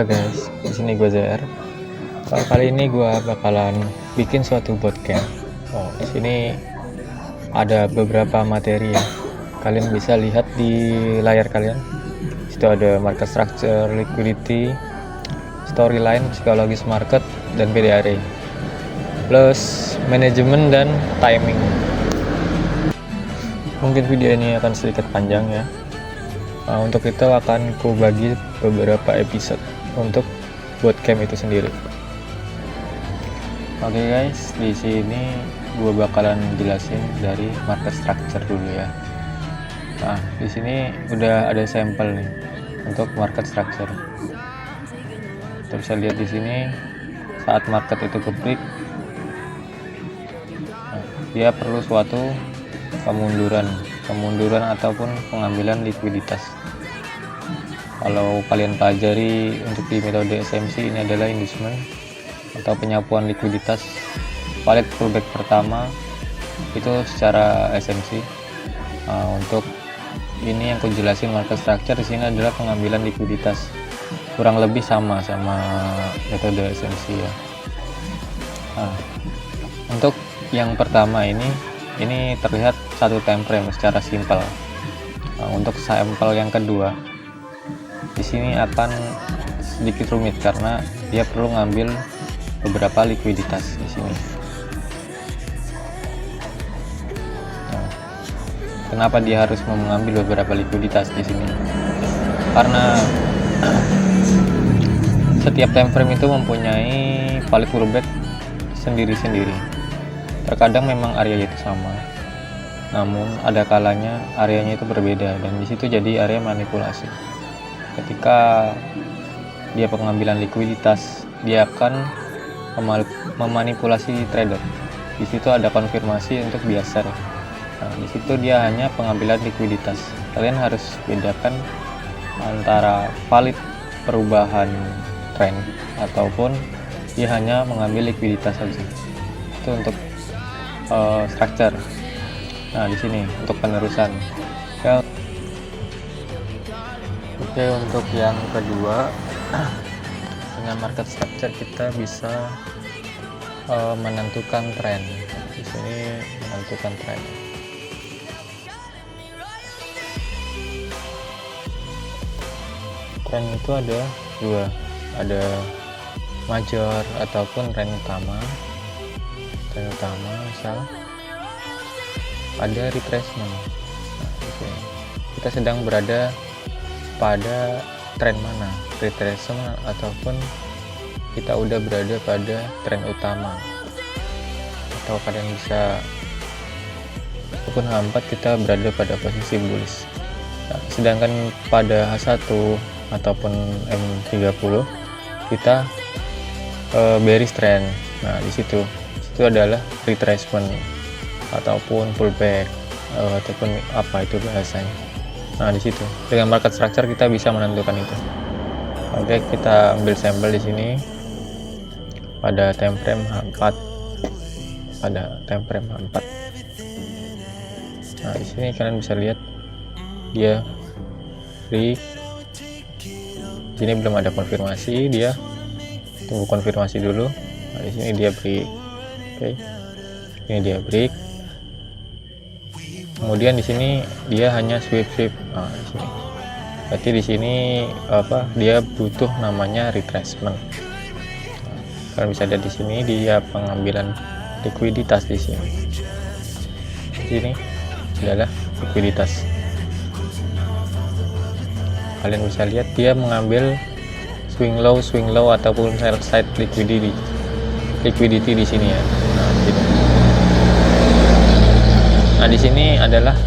Halo guys, di sini gue ZR. Kali ini gue bakalan bikin suatu bootcamp. Di sini ada beberapa materi ya. Kalian bisa lihat di layar kalian. Situ ada market structure, liquidity, storyline, psikologis market, dan PDRA. Plus manajemen dan timing. Mungkin video ini akan sedikit panjang ya. Untuk itu akan ku bagi beberapa episode untuk bootcamp itu sendiri. Oke guys, di sini gue bakalan jelasin dari market structure dulu ya. Nah, di sini udah ada sampel nih untuk market structure. Kita bisa lihat di sini saat market itu ke-break, dia perlu suatu kemunduran ataupun pengambilan likuiditas. Kalau kalian pelajari untuk di metode SMC, ini adalah inducement atau penyapuan likuiditas valid pullback pertama itu secara SMC. Untuk ini yang aku jelasin market structure di sini adalah pengambilan likuiditas, kurang lebih sama metode SMC ya. Untuk yang pertama ini terlihat satu time frame secara simpel. Untuk sampel yang kedua di sini akan sedikit rumit karena dia perlu ngambil beberapa likuiditas di sini. Kenapa dia harus mengambil beberapa likuiditas di sini? Karena setiap time frame itu mempunyai valid pullback sendiri-sendiri. Terkadang memang area itu sama, namun ada kalanya areanya itu berbeda, dan disitu jadi area manipulasi. Ketika dia pengambilan likuiditas, dia akan memanipulasi trader. Di situ ada konfirmasi untuk biasa. Di situ dia hanya pengambilan likuiditas. Kalian harus bedakan antara valid perubahan trend ataupun dia hanya mengambil likuiditas saja. Itu untuk structure. Nah, di sini untuk penerusan. Oke, untuk yang kedua, dengan market structure kita bisa menentukan tren. Di sini menentukan tren. Tren itu ada dua, ada major ataupun tren utama. Tren utama misal ada retracement. Kita sedang berada pada tren mana, retracement ataupun kita udah berada pada tren utama, atau kalian bisa ataupun H4 kita berada pada posisi bullish. Sedangkan pada H1 ataupun M30 kita bearish trend. Nah, di situ adalah retracement ataupun pullback ataupun apa itu bahasanya. Nah, di situ dengan market structure kita bisa menentukan itu. Oke, kita ambil sampel di sini pada time frame H4. Nah, di sini kalian bisa lihat dia break. Di sini belum ada konfirmasi, dia tunggu konfirmasi dulu. Nah, di sini dia break. Oke. Ini dia break. Kemudian di sini dia hanya sweep. Nah, di sini. Berarti di sini dia butuh namanya retracement. Kalian bisa lihat di sini dia pengambilan likuiditas di sini. Di sini adalah likuiditas. Kalian bisa lihat dia mengambil swing low ataupun sell side liquidity di sini ya. Nah, di sini adalah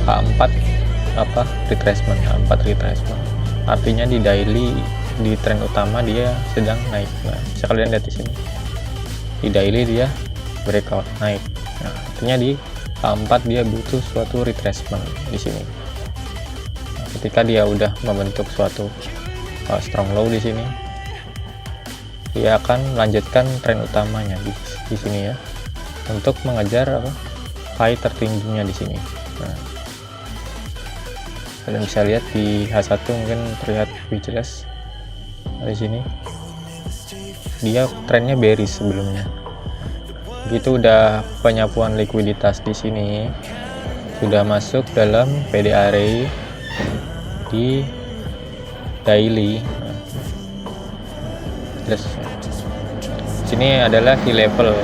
H4 retracement. Artinya di daily di tren utama dia sedang naik. Nah, bisa kalian lihat di sini. Di daily dia breakout naik. Nah, artinya di H4 dia butuh suatu retracement di sini. Nah, ketika dia udah membentuk suatu strong low di sini, dia akan melanjutkan tren utamanya di sini ya, untuk mengejar high tertingginya di sini. Nah, kalian bisa lihat di H1 mungkin terlihat lebih jelas. Di sini dia trennya bearish sebelumnya. Begitu udah penyapuan likuiditas di sini, sudah masuk dalam PD array di daily. Terus sini adalah key level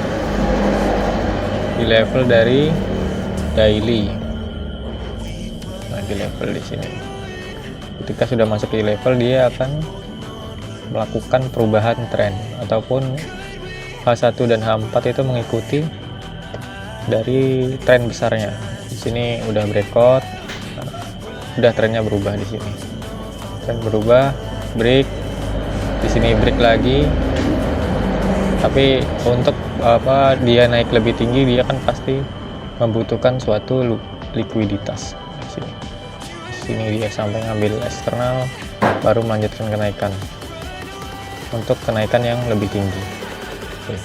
dari daily. Nah, key level di sini. Ketika sudah masuk key level, dia akan melakukan perubahan tren ataupun H1 dan H4 itu mengikuti dari tren besarnya. Di sini udah breakout, udah trennya berubah di sini. Tren berubah, break. Di sini break lagi. Tapi untuk dia naik lebih tinggi, dia kan pasti membutuhkan suatu likuiditas. Di sini dia sampai ngambil eksternal, baru melanjutkan kenaikan. Untuk kenaikan yang lebih tinggi. Oke.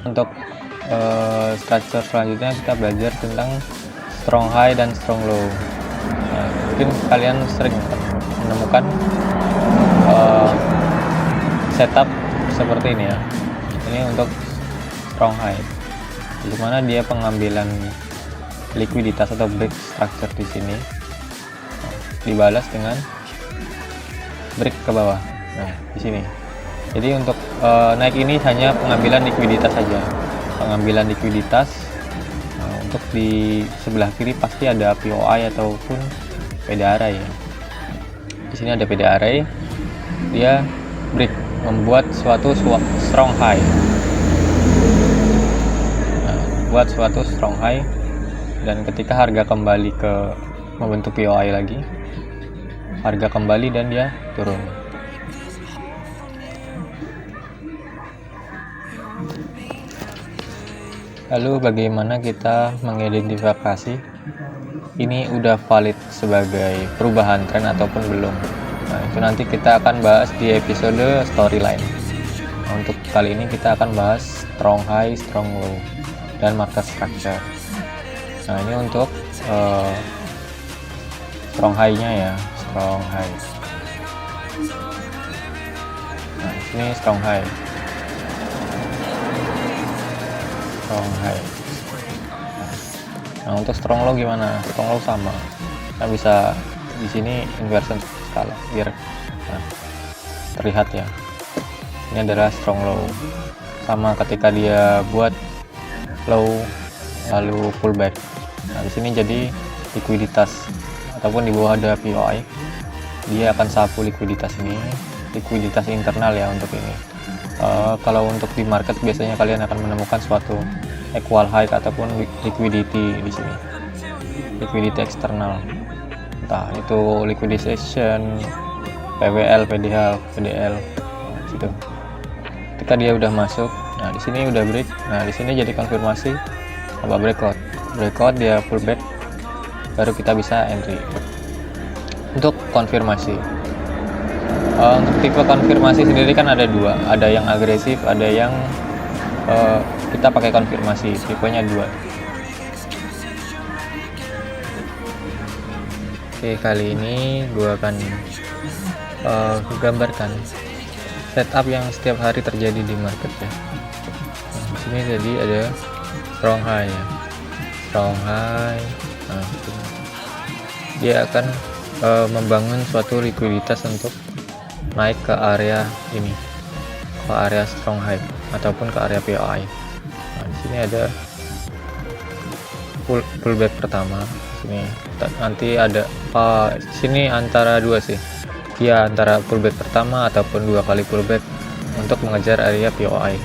Untuk structure selanjutnya kita belajar tentang strong high dan strong low. Nah, mungkin kalian sering menemukan setup seperti ini ya. Ini untuk strong high, dimana dia pengambilan likuiditas atau break structure di sini dibalas dengan break ke bawah. Nah, di sini. Jadi untuk naik ini hanya pengambilan likuiditas saja. Pengambilan likuiditas. Untuk di sebelah kiri pasti ada POI ataupun PD array ya. Di sini ada PD array. Dia break, membuat suatu strong high. Nah, buat suatu strong high, dan ketika harga kembali ke membentuk POI lagi, harga kembali dan dia turun. Lalu bagaimana kita mengidentifikasi ini udah valid sebagai perubahan tren ataupun belum? Nah, itu nanti kita akan bahas di episode storyline. Nah, untuk kali ini kita akan bahas strong high, strong low, dan market structure. Nah, ini untuk strong high-nya ya, strong high. Nah, ini strong high. Strong high. Nah, untuk strong low gimana? Strong low sama. Kita bisa di sini inversion skala biar terlihat ya. Ini adalah strong low. Sama ketika dia buat low lalu pullback. Nah, di sini jadi likuiditas ataupun di bawah ada POI. Dia akan sapu likuiditas ini, likuiditas internal ya untuk ini. Kalau untuk di market biasanya kalian akan menemukan suatu equal high ataupun liquidity di sini, liquidity eksternal, entah itu liquidation, PWL, PDH, PDL, gitu. Ketika dia udah masuk, nah di sini udah break, nah di sini jadi konfirmasi apa breakout dia pullback, baru kita bisa entry. Untuk konfirmasi. Untuk tipe konfirmasi sendiri kan ada dua, ada yang agresif, ada yang kita pakai konfirmasi, tipenya dua. Oke, kali ini gue akan gambarkan setup yang setiap hari terjadi di market ya. Nah, di sini jadi ada strong high ya, strong high. Nah, dia akan membangun suatu likuiditas untuk naik ke area ini, ke area strong high ataupun ke area POI. Nah, di sini ada pullback pertama. Sini nanti ada sini antara dua sih, ya antara pullback pertama ataupun dua kali pullback untuk mengejar area POI.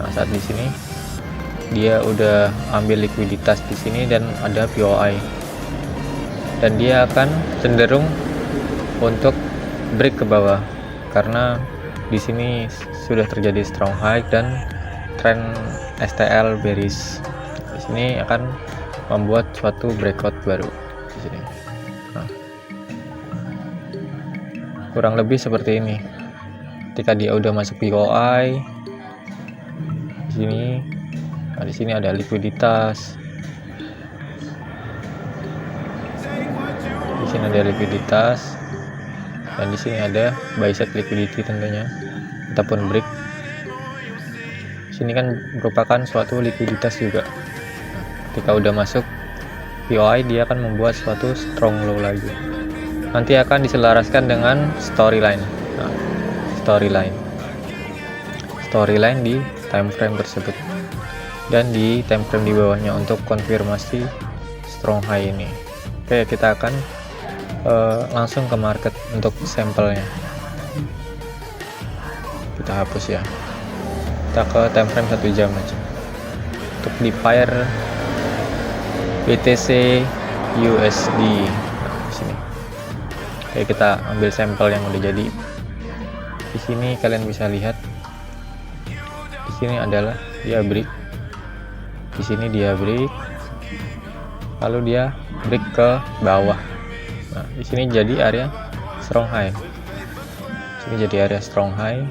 Nah, saat di sini dia udah ambil likuiditas di sini dan ada POI, dan dia akan cenderung untuk break ke bawah karena di sini sudah terjadi strong high dan tren STL bearish. Di sini akan membuat suatu breakout baru di sini. Nah, kurang lebih seperti ini. Ketika dia udah masuk POI di sini, nah di sini ada likuiditas. Di sini ada likuiditas. dan di sini ada buy set liquidity tentunya ataupun break. Sini kan merupakan suatu likuiditas juga. Ketika udah masuk POI, dia akan membuat suatu strong low lagi. Nanti akan diselaraskan dengan storyline. Nah, storyline di time frame tersebut dan di time frame di bawahnya untuk konfirmasi strong high ini. Oke, kita akan langsung ke market untuk sampelnya. Kita hapus ya. Kita ke time frame 1 jam aja untuk di pair BTC USD. Nah, di sini. Oke, kita ambil sampel yang udah jadi. Di sini kalian bisa lihat. Di sini adalah dia break. Di sini dia break. Lalu dia break ke bawah. Nah, di sini jadi area strong high. Di sini jadi area strong high.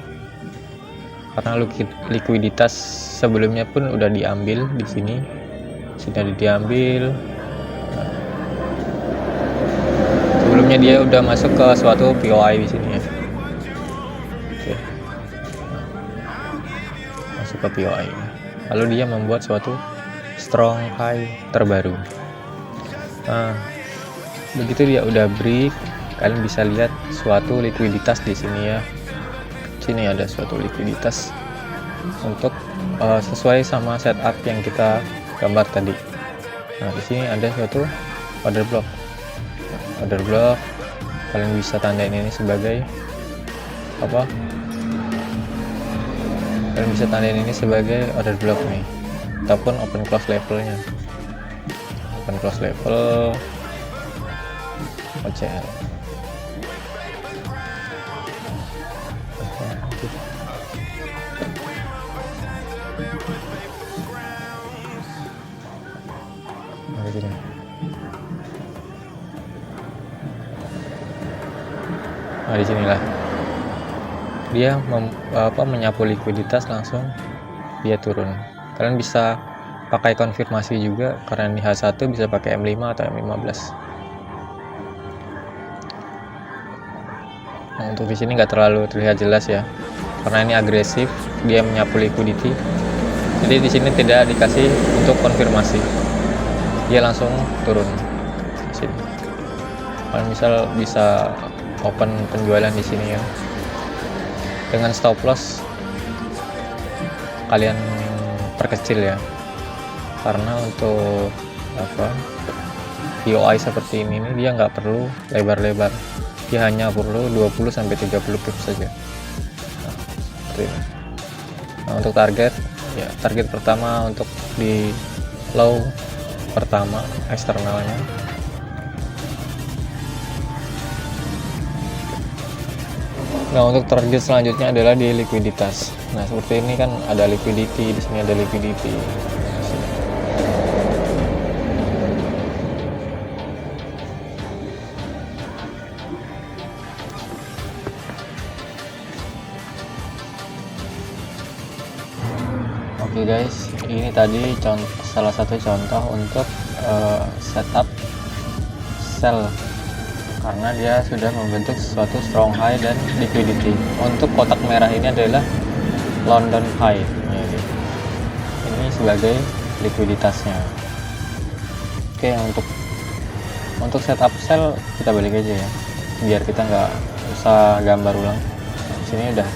Karena likuiditas sebelumnya pun udah diambil di sini. Sudah diambil. Sebelumnya dia udah masuk ke suatu POI di sini ya. Oke. Masuk ke POI. Lalu dia membuat suatu strong high terbaru. Nah, begitu dia udah break, kalian bisa lihat suatu likuiditas di sini ya. Sini ada suatu likuiditas untuk sesuai sama setup yang kita gambar tadi. Nah, di sini ada suatu order block. Kalian bisa tandain ini sebagai apa? Kalian bisa tandain ini sebagai order block nih, ataupun open close levelnya. Open close level OCL. Nah, disinilah dia menyapu likuiditas, langsung dia turun. Kalian bisa pakai konfirmasi juga, karena di H1 bisa pakai M5 atau M15. Nah, untuk di sini nggak terlalu terlihat jelas ya, karena ini agresif, dia menyapu liquidity. Jadi di sini tidak dikasih untuk konfirmasi, dia langsung turun. Di sini. Kalian misal bisa open penjualan di sini ya, dengan stop loss kalian perkecil ya, karena untuk POI seperti ini dia nggak perlu lebar-lebar, dia hanya perlu 20-30 pips saja. Nah, seperti ini. Nah, untuk target ya, target pertama untuk di low pertama eksternalnya. Nah, untuk target selanjutnya adalah di likuiditas. Nah, seperti ini kan ada liquidity, di sini ada liquidity. Oke guys, ini tadi salah satu contoh untuk setup sell, karena dia sudah membentuk suatu strong high dan liquidity. Untuk kotak merah ini adalah London high. Ini sebagai likuiditasnya. Oke, untuk setup sell kita balik aja ya, biar kita nggak usah gambar ulang. Di sini udah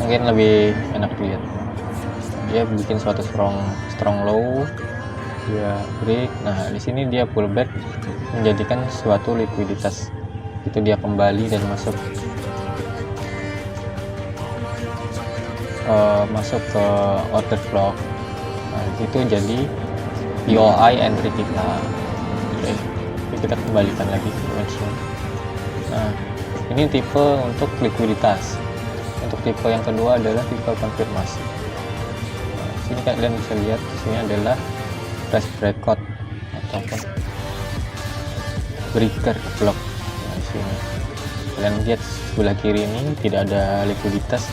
mungkin lebih enak dilihat. Dia bikin suatu strong low, dia break. Nah, di sini dia pullback, menjadikan suatu likuiditas. Itu dia kembali dan masuk ke order block. Nah, itu jadi POI entry kita. Oke, kita kembalikan lagi ke mention. Nah, ini tipe untuk likuiditas. Untuk tipe yang kedua adalah tipe konfirmasi. Nah, sini kalian bisa lihat, di sini adalah flash breakout ataupun breaker block. Nah, sini kalian lihat sebelah kiri ini tidak ada likuiditas,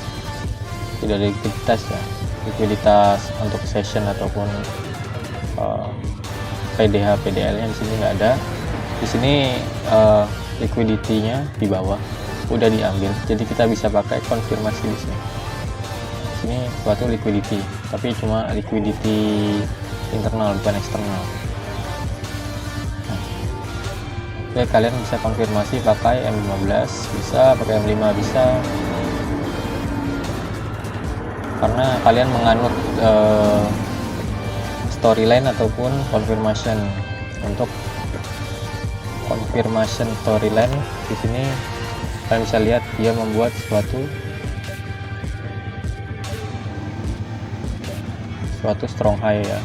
ya, likuiditas untuk session ataupun PDH PDL nya di sini nggak ada. Di sini liquidity-nya di bawah udah diambil, jadi kita bisa pakai konfirmasi di sini. Ini suatu liquidity, tapi cuma liquidity internal bukan eksternal. Oke, kalian bisa konfirmasi pakai M15, bisa pakai M5, bisa, karena kalian menganut storyline ataupun confirmation. Untuk confirmation storyline di sini kalian bisa lihat dia membuat suatu strong high ya,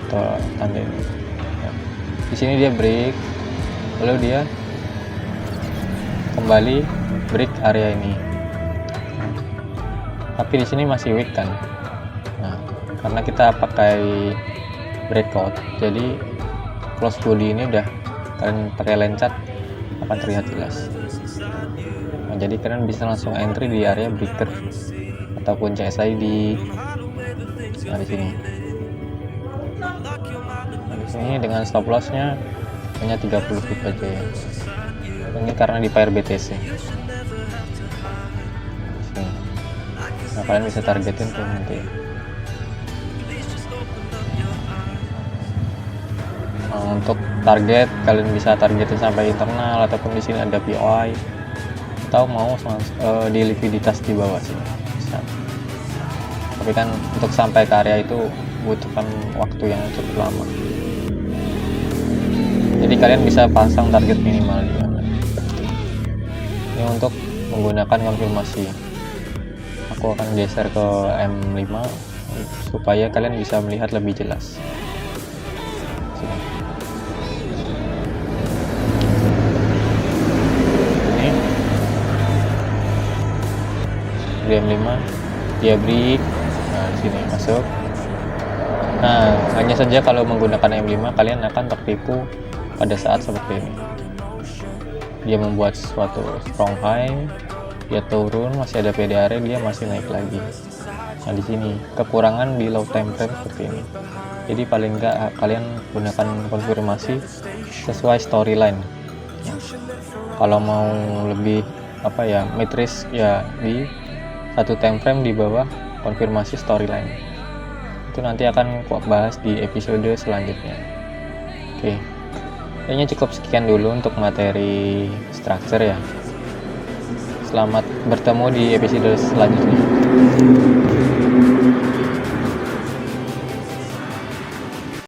atau tanda ini. Ya. Di sini dia break, lalu dia kembali break area ini. Tapi di sini masih weak kan. Nah, karena kita pakai breakout, jadi close body ini udah kalian pakai line chart akan terlihat jelas. Nah, jadi kalian bisa langsung entry di area breaker ataupun CSI di sini. Nah, di sini dengan stop lossnya hanya 30 pip aja ya. Ini karena di pair BTC. Nah, kalian bisa targetin tuh nanti. Nah, untuk target kalian bisa targetin sampai internal, ataupun di sini ada POI, atau mau di likuiditas di bawah sini bisa. Tapi kan untuk sampai ke area itu butuhkan waktu yang cukup lama. Jadi kalian bisa pasang target minimal di mana. Ini untuk menggunakan konfirmasi. Aku akan geser ke M5 supaya kalian bisa melihat lebih jelas. Sini. Ini di M5 dia break. Nah, di sini masuk. Nah, hanya saja kalau menggunakan M5 kalian akan tertipu pada saat seperti ini. Dia membuat suatu strong high, dia turun, masih ada PDR, dia masih naik lagi. Nah, di sini kekurangan di low time frame seperti ini. Jadi paling enggak kalian gunakan konfirmasi sesuai storyline. Kalau mau lebih mid risk ya di satu time frame di bawah konfirmasi storyline. Itu nanti akan aku bahas di episode selanjutnya. Oke. Kayaknya cukup sekian dulu untuk materi structure ya. Selamat bertemu di episode selanjutnya.